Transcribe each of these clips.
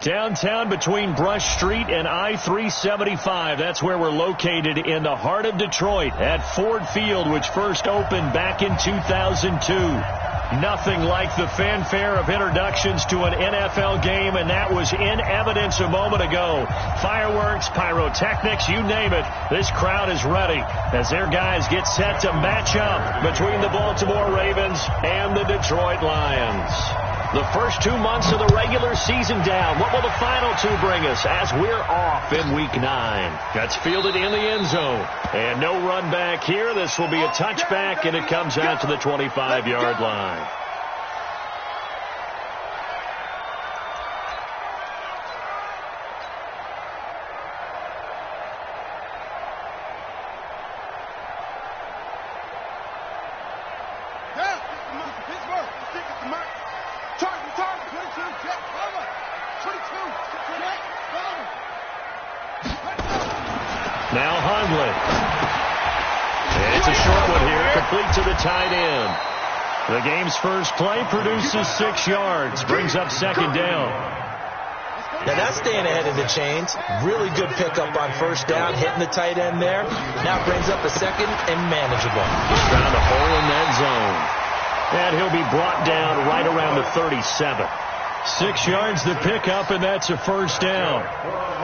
Downtown between Brush Street and I-375. That's where we're located in the heart of Detroit at Ford Field, which first opened back in 2002. Nothing like the fanfare of introductions to an NFL game, and that was in evidence a moment ago. Fireworks, pyrotechnics, you name it. This crowd is ready as their guys get set to match up between the Baltimore Ravens and the Detroit Lions. The first 2 months of the regular season down. What will the final two bring us as we're off in Week 9? That's fielded in the end zone. And no run back here. This will be a touchback, and it comes out to the 25-yard line. Now Hundley. It's a short one here, complete to the tight end. The game's first play produces 6 yards, brings up second down. Now that's staying ahead of the chains. Really good pickup on first down, hitting the tight end there. Now brings up a second and manageable. He's found a hole in that zone. And he'll be brought down right around the 37. 6 yards the pickup, and that's a first down.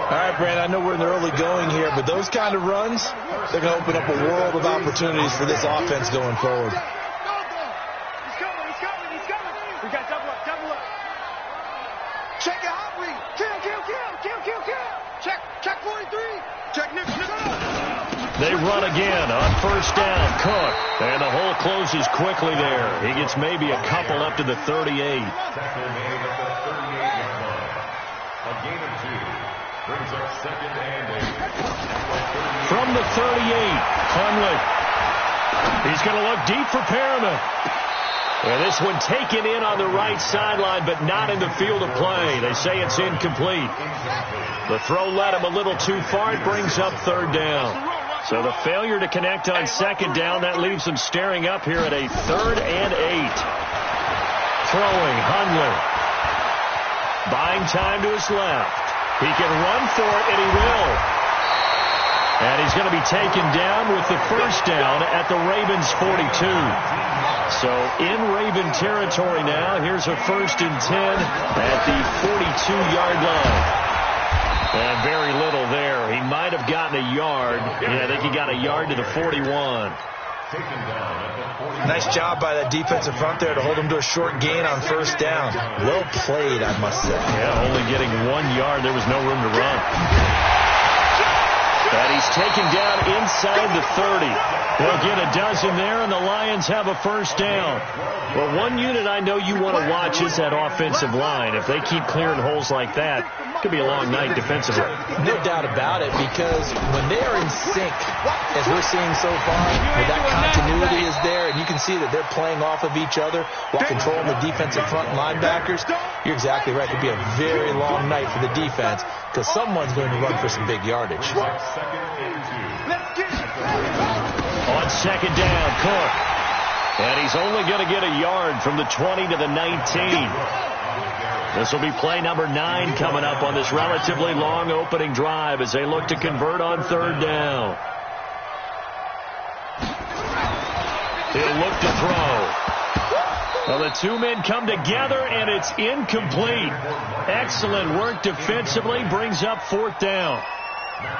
All right, Brand, I know we're in the early going here, but those kind of runs, they're going to open up a world of opportunities for this offense going forward. He's coming. We got double up. Check it out, kill. Check 43. Check next. They run again on first down. Cook. And the hole closes quickly there. He gets maybe a couple up to the 38. From the 38, Hundley. He's going to look deep for Perriman. And this one taken in on the right sideline, but not in the field of play. They say it's incomplete. The throw led him a little too far. It brings up third down. So the failure to connect on second down, that leaves them staring up here at a 3rd and 8. Throwing, Hundley. Buying time to his left. He can run for it, and he will. And he's going to be taken down with the first down at the Ravens 42. So in Raven territory now. Here's a 1st and 10 at the 42-yard line. And very little there. He might have gotten a yard. Yeah, I think he got a yard to the 41. Nice job by that defensive front there to hold him to a short gain on first down. Well played, I must say. Yeah, only getting 1 yard. There was no room to run. And he's taken down inside the 30. They'll get a dozen there, and the Lions have a first down. Well, one unit I know you want to watch is that offensive line. If they keep clearing holes like that, it could be a long night defensively. No doubt about it, because when they are in sync, as we're seeing so far, where that continuity is there, and you can see that they're playing off of each other while controlling the defensive front and linebackers, you're exactly right. It could be a very long night for the defense, because someone's going to run for some big yardage. On second down, Cook. And he's only going to get a yard from the 20 to the 19. This will be play number 9 coming up on this relatively long opening drive as they look to convert on third down. He'll look to throw. Well, the two men come together, and it's incomplete. Excellent work defensively, brings up fourth down.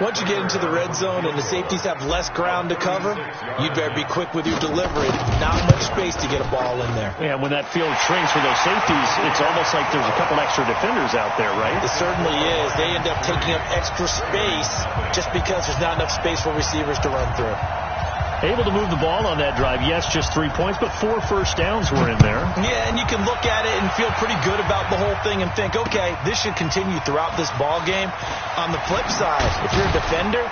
Once you get into the red zone and the safeties have less ground to cover, you'd better be quick with your delivery. Not much space to get a ball in there. Yeah, when that field shrinks for those safeties, it's almost like there's a couple extra defenders out there, right? It certainly is. They end up taking up extra space just because there's not enough space for receivers to run through. Able to move the ball on that drive. Yes, just 3 points, but 4 first downs were in there. Yeah, and you can look at it and feel pretty good about the whole thing and think, okay, this should continue throughout this ball game. On the flip side, if you're a defender,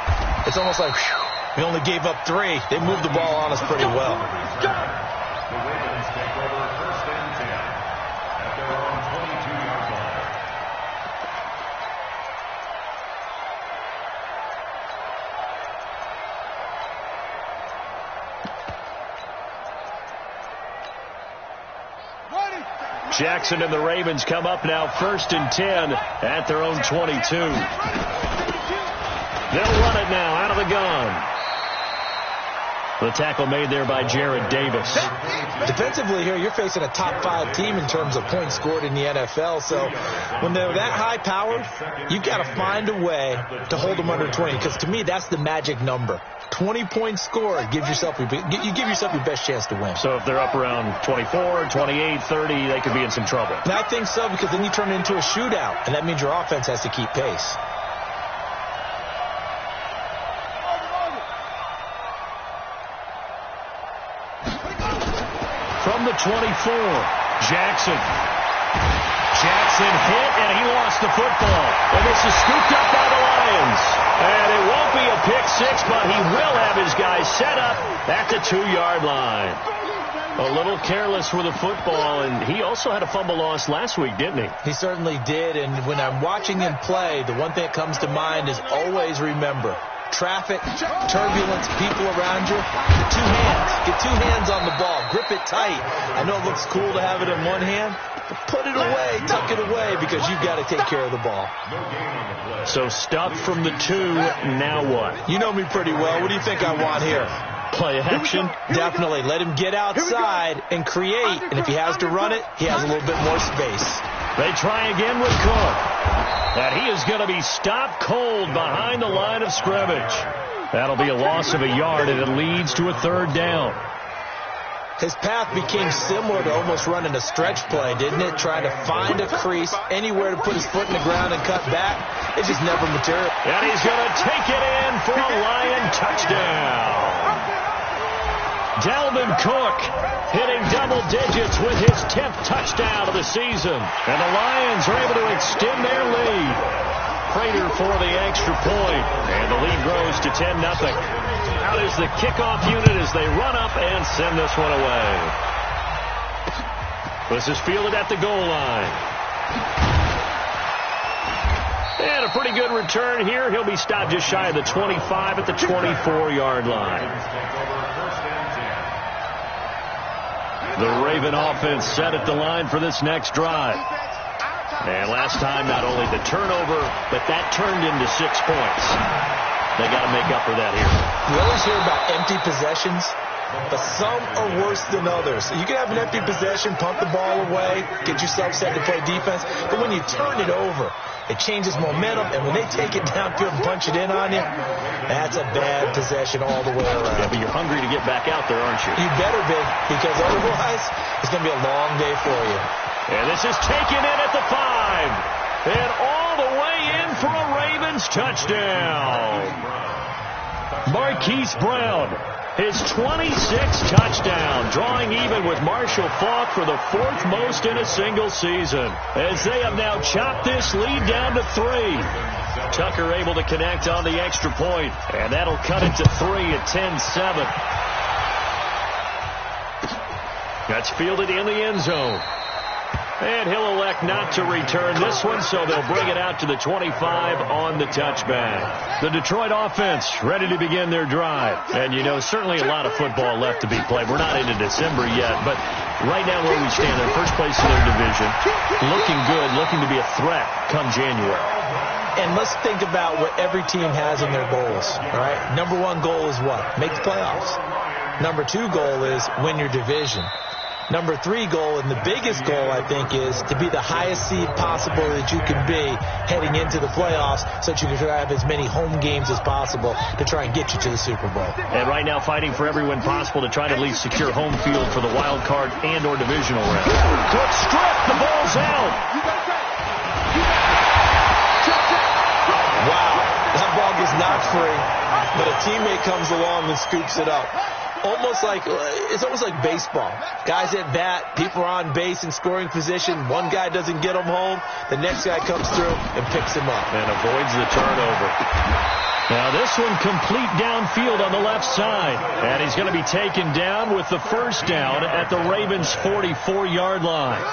it's almost like, whew, we only gave up 3. They moved the ball on us pretty well. The Ravens take over first and 10 at their own 22-yard line. Jackson and the Ravens come up now 1st and 10 at their own 22. They'll run it now out of the gun. The tackle made there by Jared Davis. Defensively here, you're facing a top 5 team in terms of points scored in the NFL. So when they're that high-powered, you've got to find a way to hold them under 20. Because to me, that's the magic number. 20 points scored, you give yourself your best chance to win. So if they're up around 24, 28, 30, they could be in some trouble. And I think so, because then you turn it into a shootout, and that means your offense has to keep pace. From the 24, Jackson hit, and he lost the football. And this is scooped up by the Lions. And it won't be a pick six, but he will have his guys set up at the 2-yard line. A little careless with the football, and he also had a fumble loss last week, didn't he? He certainly did, and when I'm watching him play, the one thing that comes to mind is always remember, traffic, turbulence, people around you, get 2 hands. Get 2 hands on the ball. Grip it tight. I know it looks cool to have it in one hand, but put it away, tuck it away, because you've got to take care of the ball. So stop from the 2, now what? You know me pretty well. What do you think I want here? Play action? Definitely. Let him get outside and create, and if he has to run it, he has a little bit more space. They try again with Cook. And he is going to be stopped cold behind the line of scrimmage. That'll be a loss of a yard, and it leads to a 3rd down. His path became similar to almost running a stretch play, didn't it? Trying to find a crease, anywhere to put his foot in the ground and cut back. It just never materialized. And he's going to take it in for a Lion touchdown. Dalvin Cook hitting double digits with his 10th touchdown of the season. And the Lions are able to extend their lead. Prater for the extra point. And the lead grows to 10-0. Out is the kickoff unit as they run up and send this one away. This is fielded at the goal line. And a pretty good return here. He'll be stopped just shy of the 25 at the 24-yard line. The Raven offense set at the line for this next drive. And last time, not only the turnover, but that turned into 6 points. They got to make up for that here. We always hear about empty possessions, but some are worse than others. You can have an empty possession, pump the ball away, get yourself set to play defense, but when you turn it over, it changes momentum, and when they take it downfield and punch it in on you, that's a bad possession all the way around. Yeah, but you're hungry to get back out there, aren't you? You better be, because otherwise, it's going to be a long day for you. And this is taken in at the 5. And all the way in for a Ravens touchdown. Marquise Brown, his 26th touchdown, drawing even with Marshall Faulk for the 4th most in a single season, as they have now chopped this lead down to 3. Tucker able to connect on the extra point, and that'll cut it to 3 at 10-7. That's fielded in the end zone. And he'll elect not to return this one, so they'll bring it out to the 25 on the touchback. The Detroit offense ready to begin their drive. And, you know, certainly a lot of football left to be played. We're not into December yet, but right now where we stand in first place in their division, looking good, looking to be a threat come January. And let's think about what every team has in their goals, all right? Number 1 goal is what? Make the playoffs. Number 2 goal is win your division. Number 3 goal, and the biggest goal, I think, is to be the highest seed possible that you can be heading into the playoffs so that you can have as many home games as possible to try and get you to the Super Bowl. And right now fighting for every win possible to try to at least secure home field for the wild card and or divisional round. Good strip. The ball's out. Wow. That ball gets knocked free, but a teammate comes along and scoops it up. It's almost like baseball. Guys at bat, people are on base in scoring position. One guy doesn't get him home. The next guy comes through and picks him up. And avoids the turnover. Now this one complete downfield on the left side. And he's going to be taken down with the first down at the Ravens' 44-yard line.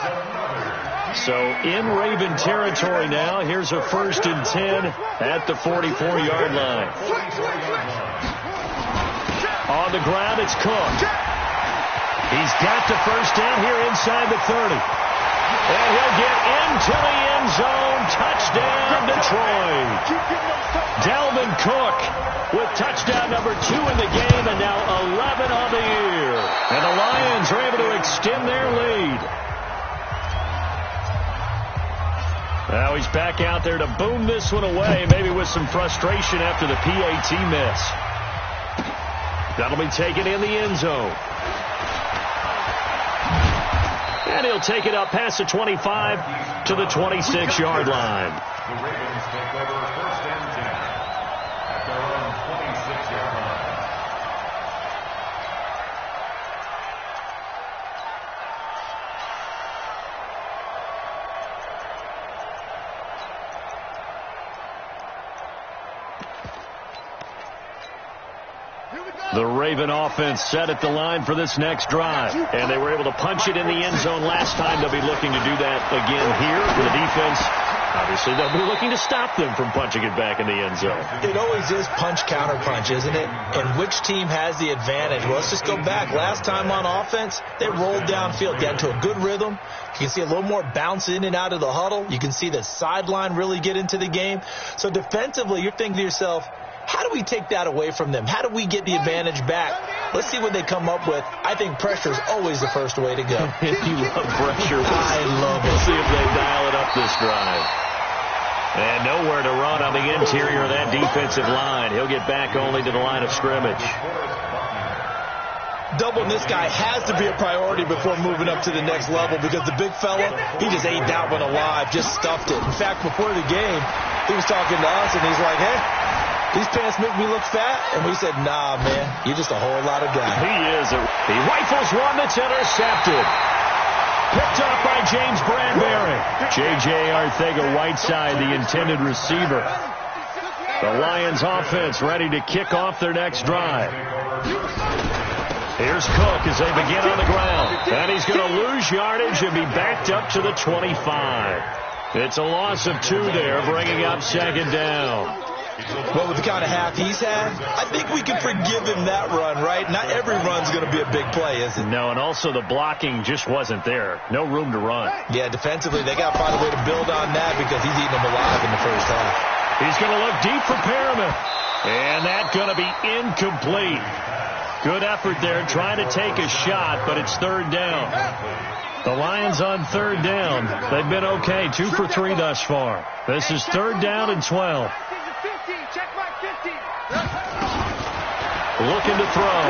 So in Raven territory now. Here's a 1st and 10 at the 44-yard line. On the ground, it's Cook. He's got the first down here inside the 30. And he'll get into the end zone. Touchdown, Detroit. Dalvin Cook with touchdown number 2 in the game, and now 11 on the year. And the Lions are able to extend their lead. Now he's back out there to boom this one away, maybe with some frustration after the PAT miss. That'll be taken in the end zone. And he'll take it up past the 25 to the 26-yard line. The Ravens take over first and 10 at their own 26-yard line. The Raven offense set at the line for this next drive. And they were able to punch it in the end zone last time. They'll be looking to do that again here for the defense. Obviously, they'll be looking to stop them from punching it back in the end zone. It always is punch-counter-punch, isn't it? And which team has the advantage? Well, let's just go back. Last time on offense, they rolled downfield, got into a good rhythm. You can see a little more bounce in and out of the huddle. You can see the sideline really get into the game. So defensively, you're thinking to yourself, how do we take that away from them? How do we get the advantage back? Let's see what they come up with. I think pressure is always the first way to go. You love pressure. I love it. We'll see if they dial it up this drive. And nowhere to run on the interior of that defensive line. He'll get back only to the line of scrimmage. Doubling this guy has to be a priority before moving up to the next level because the big fella, he just ate that one alive, just stuffed it. In fact, before the game, he was talking to us, and he's like, hey, these pants make me look fat. And we said, nah, man, you're just a whole lot of guy. He is. He rifles one that's intercepted. Picked up by James Bradbury. J.J. Arcega-Whiteside, the intended receiver. The Lions offense ready to kick off their next drive. Here's Cook as they begin on the ground. And he's going to lose yardage and be backed up to the 25. It's a loss of 2 there, bringing up second down. Well, with the kind of half he's had, I think we can forgive him that run, right? Not every run's going to be a big play, is it? No, and also the blocking just wasn't there. No room to run. Yeah, defensively, they got to find a way to build on that because he's eating them alive in the first half. He's going to look deep for Perriman. And that's going to be incomplete. Good effort there trying to take a shot, but it's third down. The Lions on third down. They've been okay, 2 for 3 thus far. This is third down and 12. Looking to throw.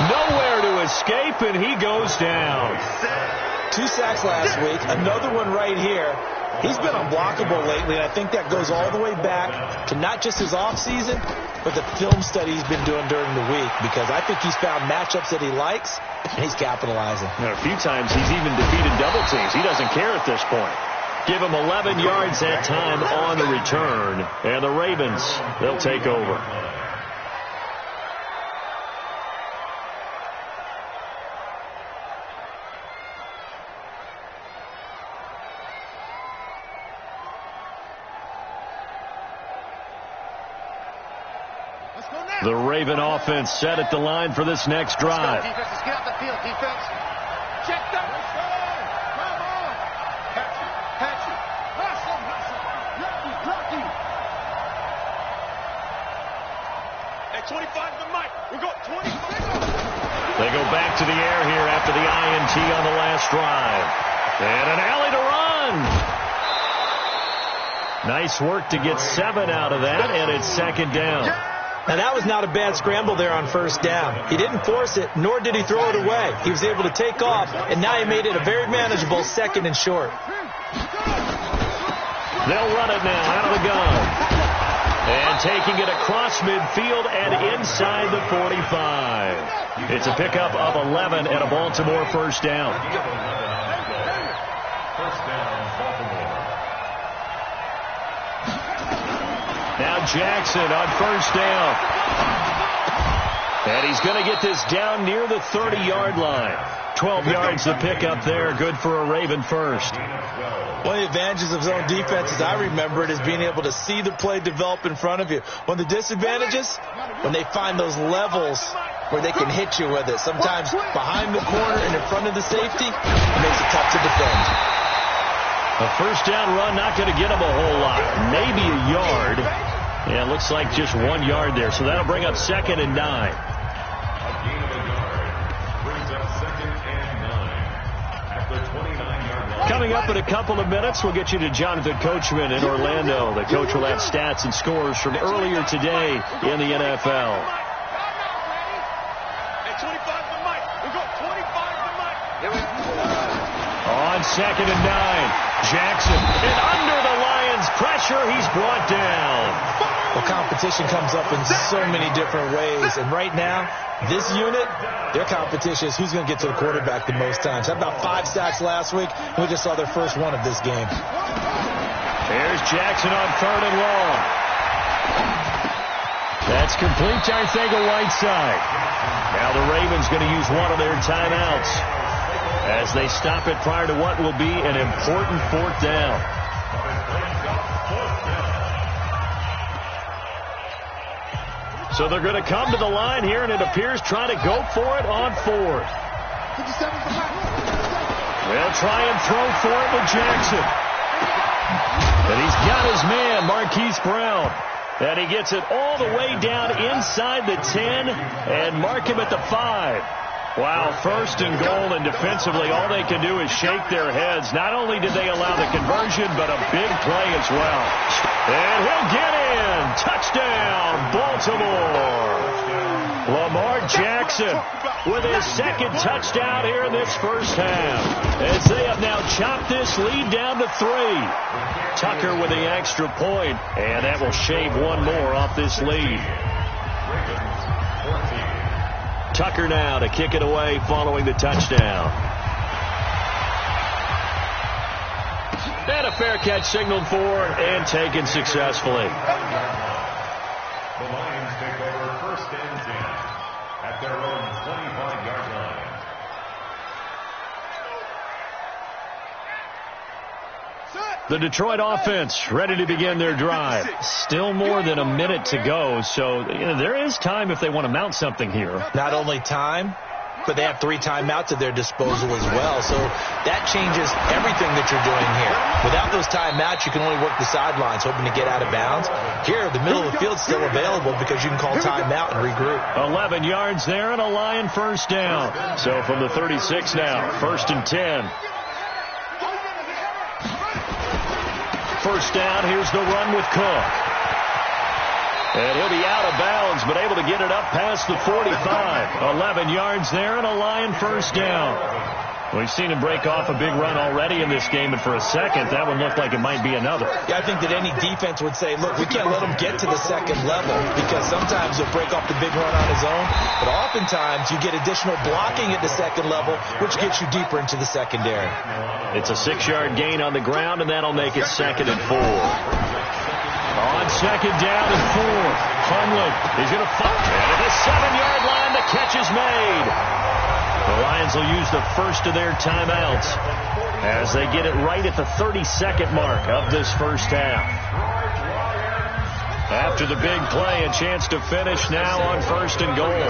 Nowhere to escape, and he goes down. 2 sacks last week. Another one right here. He's been unblockable lately, and I think that goes all the way back to not just his offseason, but the film study he's been doing during the week, because I think he's found matchups that he likes, and he's capitalizing. A few times he's even defeated double teams. He doesn't care at this point. Give him 11 yards that time on the return. And the Ravens, they'll take over. The Raven offense set at the line for this next drive. Let's go, defense. Let's get out the field, defense. Check that. At 25 to the mic. We're going 20. They go back to the air here after the INT on the last drive. And an alley to run. Nice work to get 7 out of that, and it's second down. Now, that was not a bad scramble there on first down. He didn't force it, nor did he throw it away. He was able to take off, and now he made it a very manageable second and short. They'll run it now out of the gun. And taking it across midfield and inside the 45. It's a pickup of 11 and a Baltimore first down. First down, Baltimore. Now Jackson on first down. And he's going to get this down near the 30-yard line. 12 yards to pick up there. Good for a Raven first. One of the advantages of zone defense, as I remember it, is being able to see the play develop in front of you. One of the disadvantages, when they find those levels where they can hit you with it. Sometimes behind the corner and in front of the safety, it makes it tough to defend. A first down run, not going to get him a whole lot. Maybe a yard. Yeah, it looks like just 1 yard there. So that'll bring up 2nd and 9. Coming up in a couple of minutes, we'll get you to Jonathan Coachman in Orlando. The coach will have stats and scores from earlier today in the NFL. On 2nd and 9, Jackson. And under the Lions' pressure, he's brought down. Well, competition comes up in so many different ways. And right now, this unit, their competition is who's going to get to the quarterback the most times. Had about 5 sacks last week, and we just saw their first one of this game. There's Jackson on 3rd and long. That's complete to Arcega-Whiteside. Now the Ravens going to use one of their timeouts as they stop it prior to what will be an important 4th down. So they're going to come to the line here, and it appears trying to go for it on 4th. They'll try and throw for it with Jackson. And he's got his man, Marquise Brown. And he gets it all the way down inside the 10 and mark him at the 5. Wow, 1st and goal, and defensively all they can do is shake their heads. Not only did they allow the conversion, but a big play as well. And he'll get in. Touchdown, Baltimore. Lamar Jackson with his 2nd touchdown here in this first half, as they have now chopped this lead down to 3. Tucker with the extra point, and that will shave one more off this lead. Tucker now to kick it away following the touchdown. And a fair catch signaled for and taken successfully. The Lions take over 1st and 10 at their own 25-yard line. The Detroit offense ready to begin their drive. Still more than a minute to go, so there is time if they want to mount something here. Not only time, but they have 3 timeouts at their disposal as well. So that changes everything that you're doing here. Without those timeouts, you can only work the sidelines, hoping to get out of bounds. Here, the middle of the field's still available because you can call timeout and regroup. 11 yards there and a Lion first down. So from the 36 now, 1st and 10. First down, here's the run with Cook. And he'll be out of bounds, but able to get it up past the 45. 11 yards there and a Lion first down. We've seen him break off a big run already in this game, and for a second, that one looked like it might be another. Yeah, I think that any defense would say, look, we can't let him get to the 2nd level, because sometimes he'll break off the big run on his own, but oftentimes you get additional blocking at the 2nd level, which gets you deeper into the secondary. It's a 6-yard gain on the ground, and that'll make it 2nd and 4. On 2nd down and 4, Hundley is going to fight. And at the 7-yard line, the catch is made. The Lions will use the first of their timeouts as they get it right at the 32nd mark of this first half. After the big play, a chance to finish now on 1st and goal.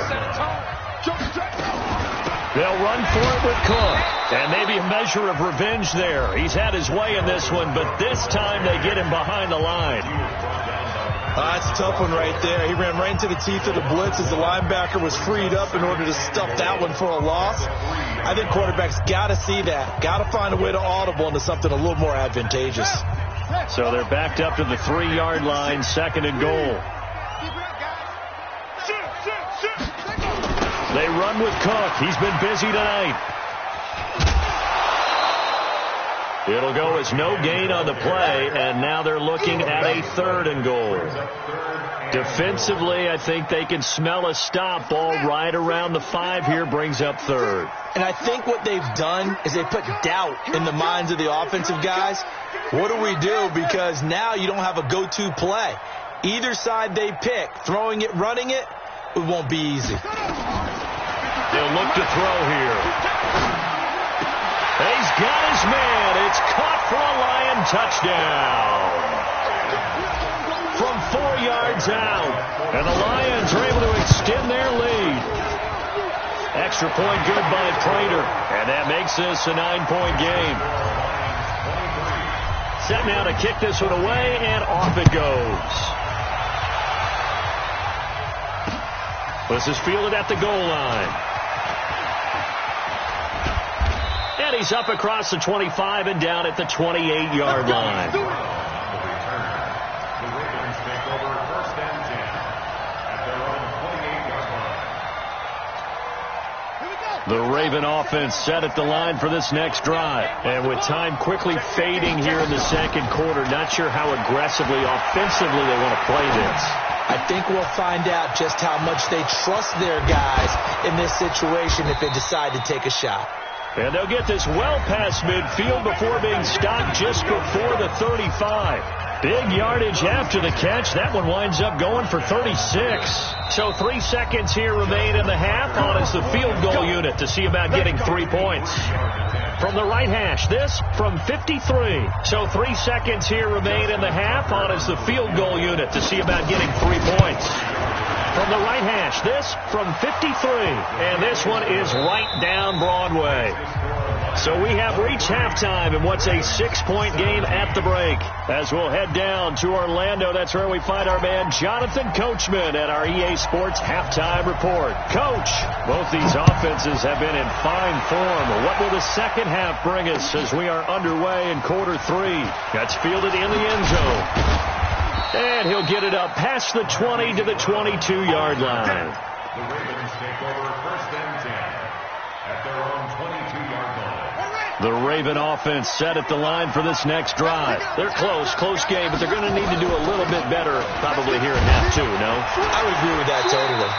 They'll run for it with Cook. And maybe a measure of revenge there. He's had his way in this one, but this time they get him behind the line. That's a tough one right there. He ran right into the teeth of the blitz as the linebacker was freed up in order to stuff that one for a loss. I think quarterbacks got to see that. Got to find a way to audible into something a little more advantageous. So they're backed up to the 3-yard line, 2nd and goal. They run with Cook. He's been busy tonight. It'll go as no gain on the play, and now they're looking at a 3rd and goal. Defensively, I think they can smell a stop ball right around the 5 here, brings up 3rd. And I think what they've done is they put doubt in the minds of the offensive guys. What do we do? Because now you don't have a go-to play. Either side they pick, throwing it, running it, it won't be easy. They'll look to throw here. He's got his man. It's caught for a Lion touchdown. From 4 yards out. And the Lions are able to extend their lead. Extra point good by Prater. And that makes this a 9-point game. Set now to kick this one away, and off it goes. This is fielded at the goal line. And he's up across the 25 and down at the 28-yard line. The Ravens take over 1st and 10 at their own 28-yard line. The Raven offense set at the line for this next drive. And with time quickly fading here in the second quarter, not sure how aggressively, offensively they want to play this. I think we'll find out just how much they trust their guys in this situation if they decide to take a shot. And they'll get this well past midfield before being stopped just before the 35. Big yardage after the catch. That one winds up going for 36. So 3 seconds here remain in the half. On is the field goal unit to see about getting 3 points. From the right hash, this from 53. So 3 seconds here remain in the half. On is the field goal unit to see about getting 3 points. From the right hash, this from 53. And this one is right down Broadway. So we have reached halftime in what's a 6-point game at the break. As we'll head down to Orlando, that's where we find our man Jonathan Coachman at our EA Sports Halftime Report. Coach, both these offenses have been in fine form. What will the second half bring us as we are underway in quarter 3? That's fielded in the end zone. And he'll get it up past the 20 to the 22-yard line. The Ravens take over 1st and 10 at their own 22-yard line. The Raven offense set at the line for this next drive. They're close game, but they're going to need to do a little bit better probably here in half 2, no? I would agree with that totally.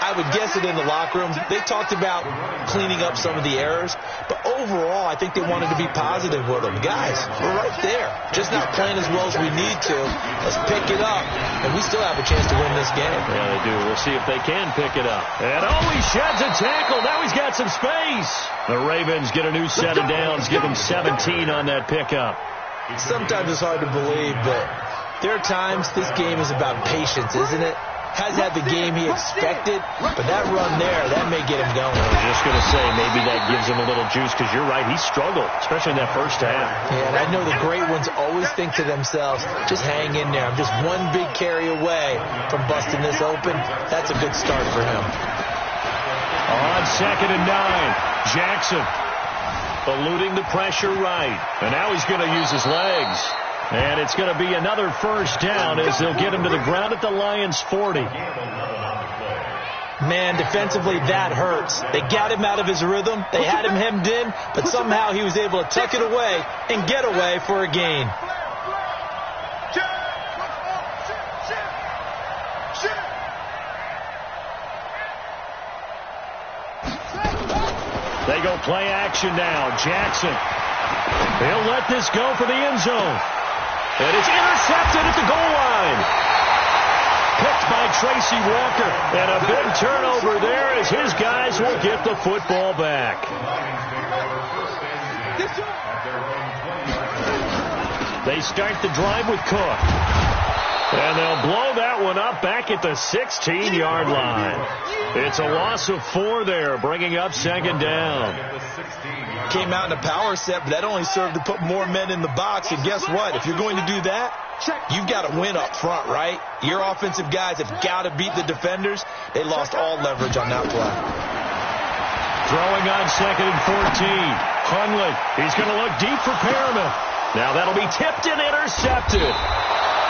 I would guess it in the locker room. They talked about cleaning up some of the errors, but overall, I think they wanted to be positive with them. Guys, we're right there. Just not playing as well as we need to. Let's pick it up, and we still have a chance to win this game. Yeah, they do. We'll see if they can pick it up. And he sheds a tackle. Now he's got some space. The Ravens get a new set of downs, give them 17 on that pickup. Sometimes it's hard to believe, but there are times this game is about patience, isn't it? Has had the game he expected, but that run there, that may get him going. I was just going to say, maybe that gives him a little juice, because you're right, he struggled, especially in that first half. Yeah, and I know the great ones always think to themselves, just hang in there. I'm just one big carry away from busting this open. That's a good start for him. On 2nd and 9, Jackson eluding the pressure right. And now he's going to use his legs. And it's going to be another first down as they'll get him to the ground at the Lions' 40. Man, defensively, that hurts. They got him out of his rhythm. They had him hemmed in, but somehow he was able to tuck it away and get away for a gain. They go play action now. Jackson. He'll let this go for the end zone. And it's intercepted at the goal line. Picked by Tracy Walker. And a big turnover there as his guys will get the football back. They start the drive with Cook. And they'll blow that one up back at the 16-yard line. It's a loss of 4 there, bringing up 2nd down. Came out in a power set, but that only served to put more men in the box. And guess what? If you're going to do that, you've got to win up front, right? Your offensive guys have got to beat the defenders. They lost all leverage on that play. Throwing on 2nd and 14. Hundley, he's going to look deep for Perriman. Now that'll be tipped and intercepted.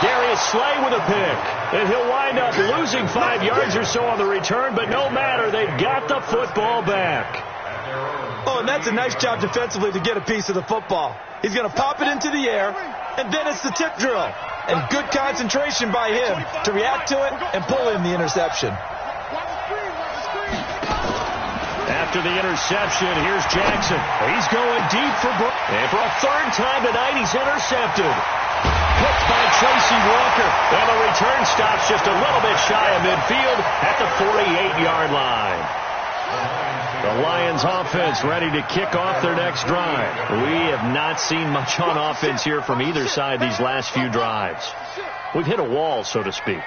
Darius Slay with a pick. And he'll wind up losing 5 yards or so on the return, but no matter, they've got the football back. Oh, and that's a nice job defensively to get a piece of the football. He's going to pop it into the air, and then it's the tip drill. And good concentration by him to react to it and pull in the interception. After the interception, here's Jackson. He's going deep for Brook. And for a 3rd time tonight, he's intercepted. Picked by Tracy Walker. And the return stops just a little bit shy of midfield at the 48-yard line. The Lions offense ready to kick off their next drive. We have not seen much on offense here from either side these last few drives. We've hit a wall, so to speak.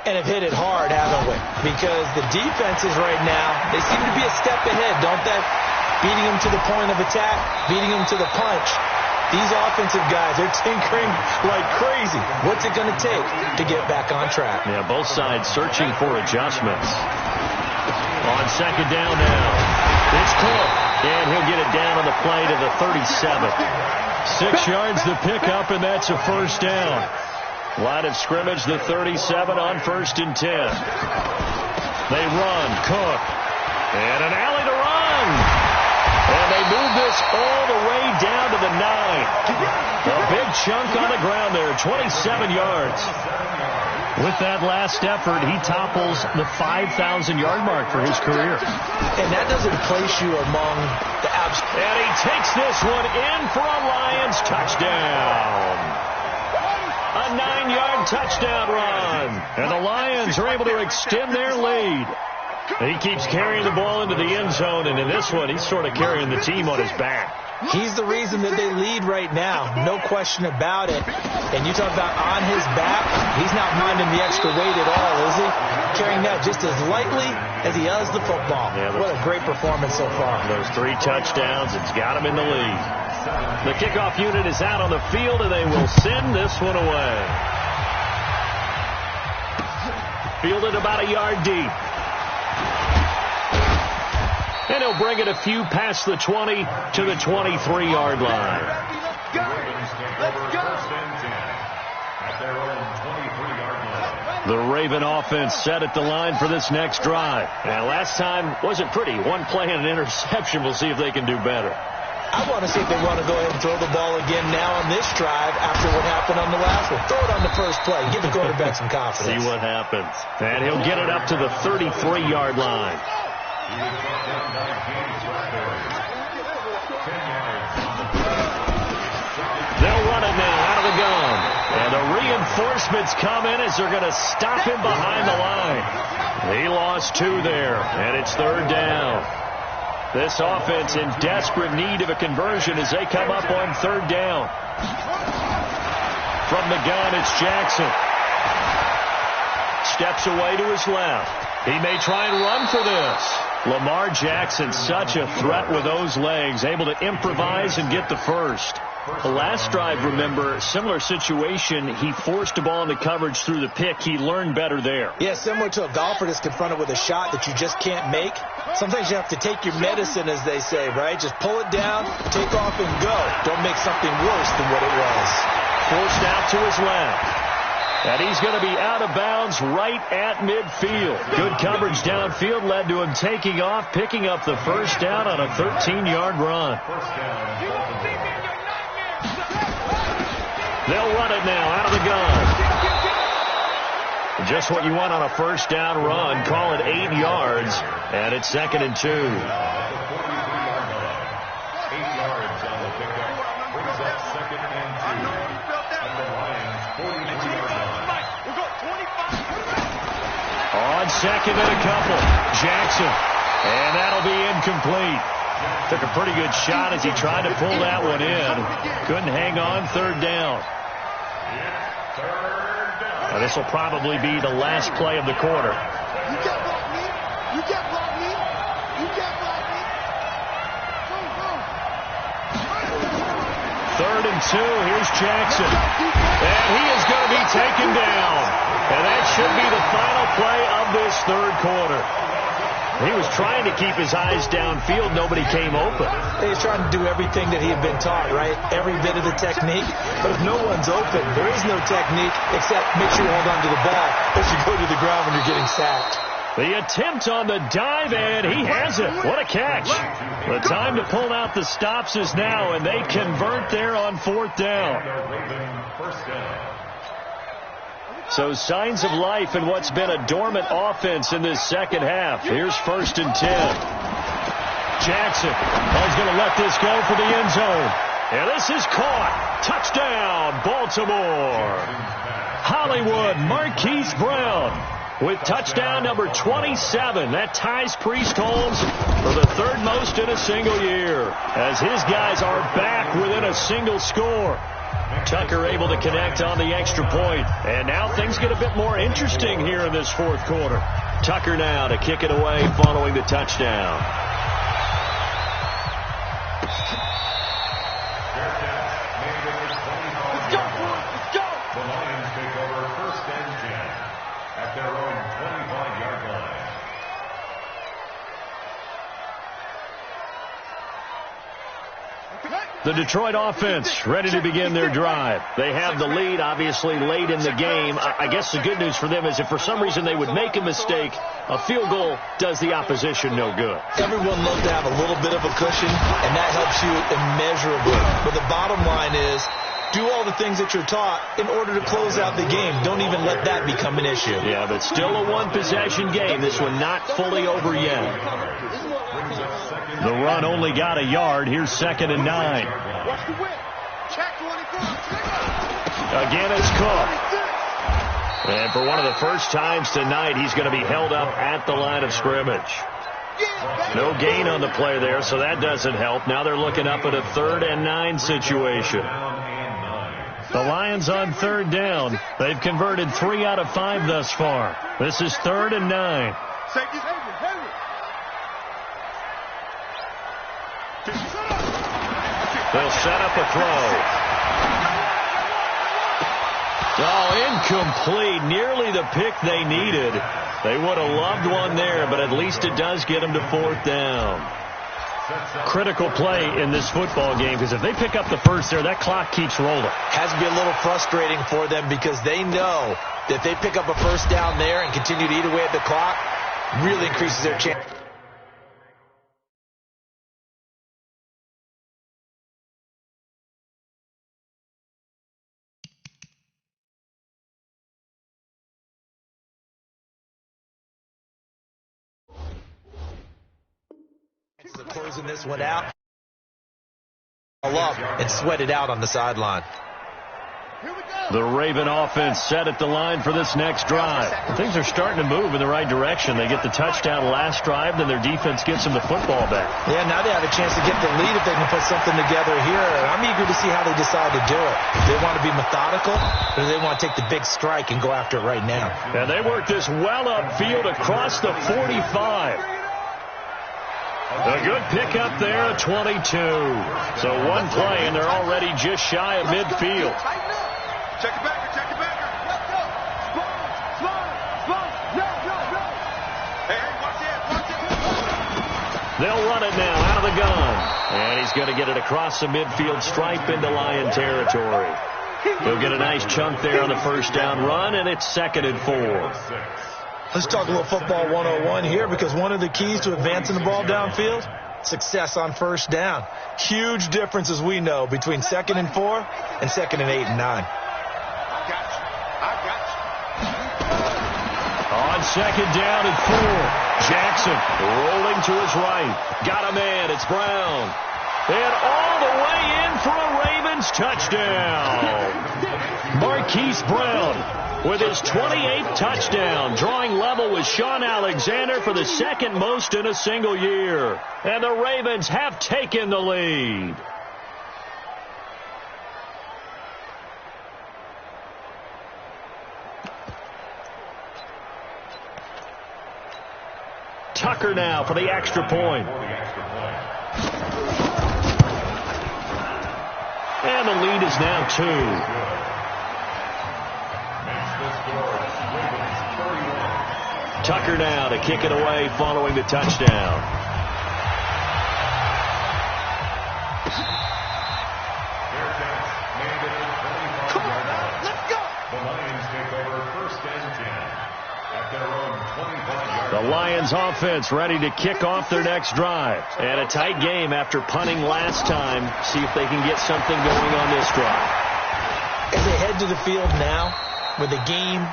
And have hit it hard, haven't we? Because the defenses right now, they seem to be a step ahead, don't they? Beating them to the point of attack, beating them to the punch. These offensive guys, they're tinkering like crazy. What's it going to take to get back on track? Yeah, both sides searching for adjustments. On second down now, it's Cook, and he'll get it down on the play to the 37. 6 yards the pickup, and that's a first down. Line of scrimmage, the 37 on 1st and 10. They run, Cook, and an alley to run. And they move this all the way down to the 9. A big chunk on the ground there, 27 yards. With that last effort, he topples the 5,000-yard mark for his career. And that doesn't place you among the absolute. And he takes this one in for a Lions touchdown. A 9-yard touchdown run. And the Lions are able to extend their lead. He keeps carrying the ball into the end zone, and in this one, he's sort of carrying the team on his back. He's the reason that they lead right now. No question about it. And you talk about on his back, he's not minding the extra weight at all, is he? Carrying that just as lightly as he does the football. Yeah, what a great performance so far. Those 3 touchdowns, it's got him in the lead. The kickoff unit is out on the field, and they will send this one away. Fielded about a yard deep. And he'll bring it a few past the 20 to the 23-yard line. The Raven offense set at the line for this next drive. And last time wasn't pretty. 1 play and an interception. We'll see if they can do better. I want to see if they want to go ahead and throw the ball again now on this drive after what happened on the last one. Throw it on the first play. Give the quarterback some confidence. See what happens. And he'll get it up to the 33-yard line. They'll run it now out of the gun. And the reinforcements come in as they're going to stop him behind the line. He lost 2 there, and it's 3rd down. This offense in desperate need of a conversion as they come up on 3rd down. From the gun, it's Jackson. Steps away to his left. He may try and run for this. Lamar Jackson, such a threat with those legs, able to improvise and get the first. The last drive, remember, similar situation. He forced the ball into coverage through the pick. He learned better there. Yeah, similar to a golfer that's confronted with a shot that you just can't make. Sometimes you have to take your medicine, as they say, right? Just pull it down, take off, and go. Don't make something worse than what it was. Forced out to his left. And he's going to be out of bounds right at midfield. Good coverage downfield led to him taking off, picking up the first down on a 13-yard run. They'll run it now out of the gun. Just what you want on a first down run. Call it 8 yards. And it's 2nd and 2. 8 yards on the pickup. Brings up 2nd and 2. At the Lions, 43-yard line. On second and a couple. Jackson. And that'll be incomplete. Took a pretty good shot as he tried to pull that one in. Couldn't hang on. 3rd down. Now, this will probably be the last play of the quarter. You can't block me. You can't block me. You can't block me. Go. 3rd and 2. Here's Jackson. And he is going to be taken down. And that should be the final play of this 3rd quarter. He was trying to keep his eyes downfield. Nobody came open. He's trying to do everything that he had been taught, right? Every bit of the technique. But if no one's open, there is no technique except make sure you hold on to the ball as you go to the ground when you're getting sacked. The attempt on the dive, and he has it. What a catch. The time to pull out the stops is now, and they convert there on 4th down. So signs of life in what's been a dormant offense in this second half. Here's 1st and 10. Jackson is going to let this go for the end zone. And this is caught. Touchdown, Baltimore. Hollywood Marquise Brown with touchdown number 27. That ties Priest Holmes for the 3rd most in a single year, as his guys are back within a single score. Tucker able to connect on the extra point. And now things get a bit more interesting here in this fourth quarter. Tucker now to kick it away following the touchdown. The Lions take over first and 10 at their own 25-yard line. The Detroit offense ready to begin their drive. They have the lead, obviously, late in the game. I guess the good news for them is if for some reason they would make a mistake, a field goal does the opposition no good. Everyone loves to have a little bit of a cushion, and that helps you immeasurably. But the bottom line is, do all the things that you're taught in order to close out the game. Don't even let that become an issue. Yeah, but still a one-possession game. This one not fully over yet. The run only got a yard. Here's 2nd and 9. Watch the whip. Check 24. Again, it's Cook. And for one of the first times tonight, he's going to be held up at the line of scrimmage. No gain on the play there, so that doesn't help. Now they're looking up at a 3rd and 9 situation. The Lions on 3rd down. They've converted 3 out of 5 thus far. This is 3rd and 9. They'll set up a throw. Oh, incomplete. Nearly the pick they needed. They would have loved one there, but at least it does get them to 4th down. Critical play in this football game, because if they pick up the first there, that clock keeps rolling. Has to be a little frustrating for them because they know that if they pick up a first down there and continue to eat away at the clock, really increases their chance. Of closing this one out. Up and sweat it out on the sideline. The Raven offense set at the line for this next drive. Things are starting to move in the right direction. They get the touchdown last drive, then their defense gets them the football back. Yeah, now they have a chance to get the lead if they can put something together here. I'm eager to see how they decide to do it. Do they want to be methodical, or do they want to take the big strike and go after it right now? And they work this well upfield across the 45. A good pickup there at 22. So one play, and they're already just shy of midfield. Check it back. Check it back. Let's go. Slow. No. Hey, watch it. They'll run it now out of the gun. And he's going to get it across the midfield stripe into Lion territory. He'll get a nice chunk there on the first down run, and it's 2nd and 4. Let's talk a little football 101 here, because one of the keys to advancing the ball downfield, success on first down. Huge difference, as we know, between 2nd and 4 and 2nd and 8 and 9. I got you. On 2nd down and 4. Jackson rolling to his right. Got a man. It's Brown. And all the way in for a Ravens touchdown. Marquise Brown with his 28th touchdown, drawing level with Sean Alexander for the 2nd most in a single year. And the Ravens have taken the lead. Tucker now for the extra point. And the lead is now 2. Tucker now to kick it away following the touchdown. Come on now, let's go. The Lions take over first and 10 at their own 25-yard The Lions offense ready to kick off their next drive. And a tight game after punting last time. See if they can get something going on this drive. As they head to the field now, with the game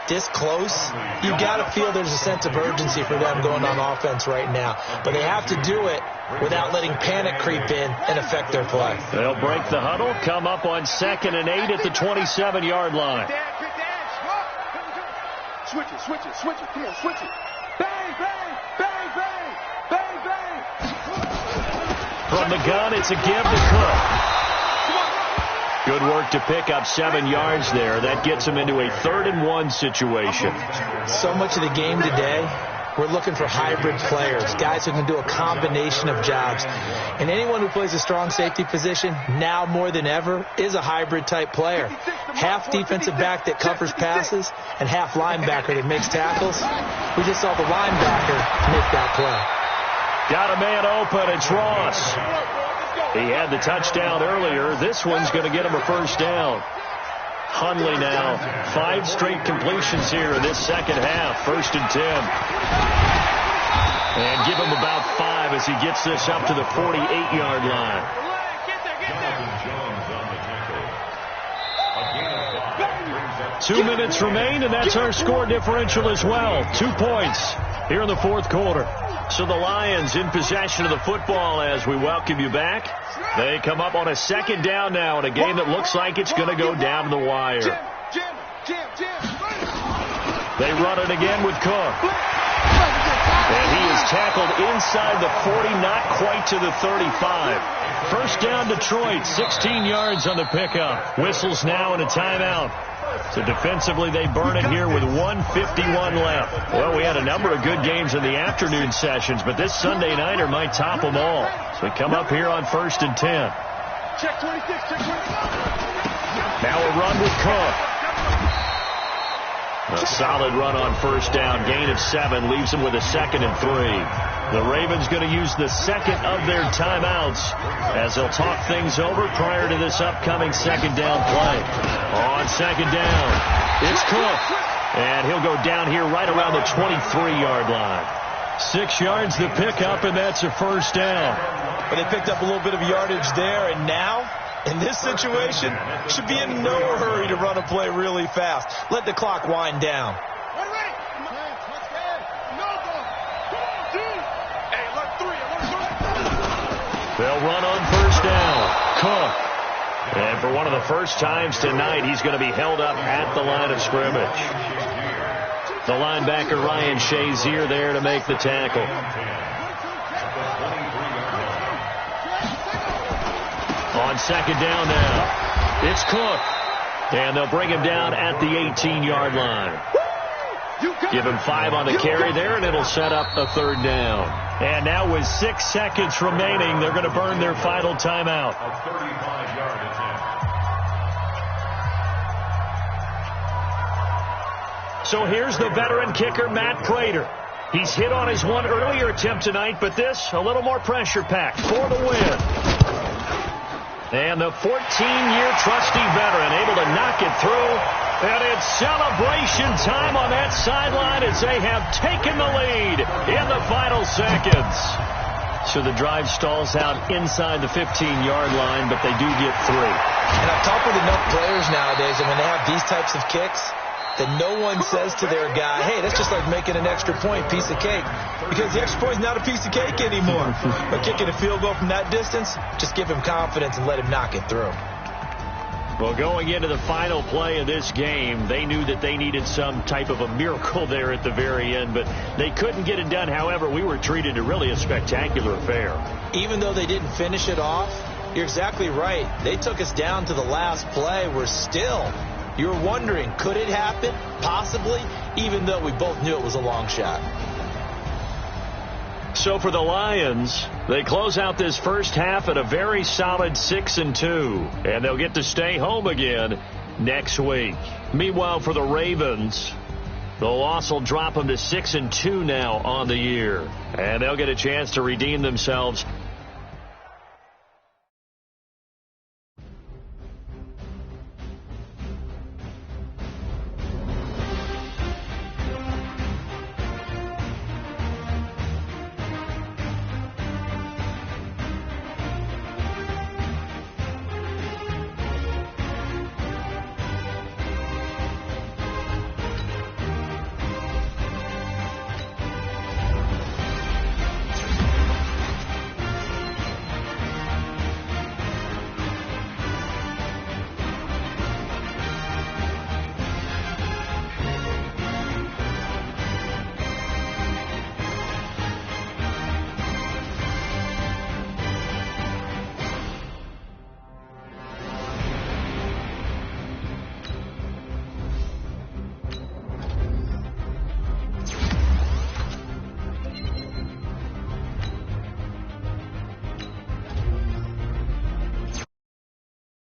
this close, you got to feel there's a sense of urgency for them going on offense right now. But they have to do it without letting panic creep in and affect their play. They'll break the huddle, come up on 2nd and 8 at the 27-yard line. Switch it. Come on, switch it. Bang. From the gun, it's a give to Cook. Good work to pick up 7 yards there. That gets them into a 3rd-and-1 situation. So much of the game today, we're looking for hybrid players, guys who can do a combination of jobs. And anyone who plays a strong safety position, now more than ever, is a hybrid-type player. Half defensive back that covers passes and half linebacker that makes tackles. We just saw the linebacker make that play. Got a man open. It's Ross. He had the touchdown earlier. This one's going to get him a 1st down. Hundley now, 5 straight completions here in this second half. 1st and 10. And give him about 5 as he gets this up to the 48-yard line. 2 minutes remain, and that's our score differential as well. 2 points here in the 4th quarter. So the Lions in possession of the football as we welcome you back. They come up on a 2nd down now in a game that looks like it's going to go down to the wire. They run it again with Cook. And he is tackled inside the 40, not quite to the 35. 1st down Detroit, 16 yards on the pickup. Whistles now and a timeout. So defensively, they burn it here with 1:51 left. Well, we had a number of good games in the afternoon sessions, but this Sunday nighter might top them all. So we come up here on 1st and 10. Check 26, check 26. Now a run with Cook. A solid run on 1st down. Gain of 7 leaves them with a 2nd and 3. The Ravens going to use the 2nd of their timeouts as they'll talk things over prior to this upcoming 2nd down play. On 2nd down, it's Cook. And he'll go down here right around the 23-yard line. 6 yards to pick up, and that's a 1st down. But they picked up a little bit of yardage there, and now, in this situation, should be in no hurry to run a play really fast. Let the clock wind down. They'll run on 1st down. Cook. And for one of the first times tonight, he's going to be held up at the line of scrimmage. The linebacker, Ryan Shazier, there to make the tackle. On 2nd down now, it's Cook. And they'll bring him down at the 18-yard line. Give him 5 on the carry there, and it'll set up a 3rd down. And now with 6 seconds remaining, they're going to burn their final timeout. A 35-yard attempt. So here's the veteran kicker, Matt Prater. He's hit on his one earlier attempt tonight, but this a little more pressure-packed for the win. And the 14-year trusty veteran able to knock it through. And it's celebration time on that sideline as they have taken the lead in the final seconds. So the drive stalls out inside the 15-yard line, but they do get 3. And I've talked with enough players nowadays, and when they have these types of kicks, that no one says to their guy, hey, that's just like making an extra point, piece of cake. Because the extra point is not a piece of cake anymore. But kicking a field goal from that distance, just give him confidence and let him knock it through. Well, going into the final play of this game, they knew that they needed some type of a miracle there at the very end, but they couldn't get it done. However, we were treated to really a spectacular affair. Even though they didn't finish it off, you're exactly right. They took us down to the last play. We're still, you're wondering, could it happen? Possibly, even though we both knew it was a long shot. So for the Lions, they close out this first half at a very solid 6-2, and they'll get to stay home again next week. Meanwhile, for the Ravens, the loss will drop them to 6-2 now on the year, and they'll get a chance to redeem themselves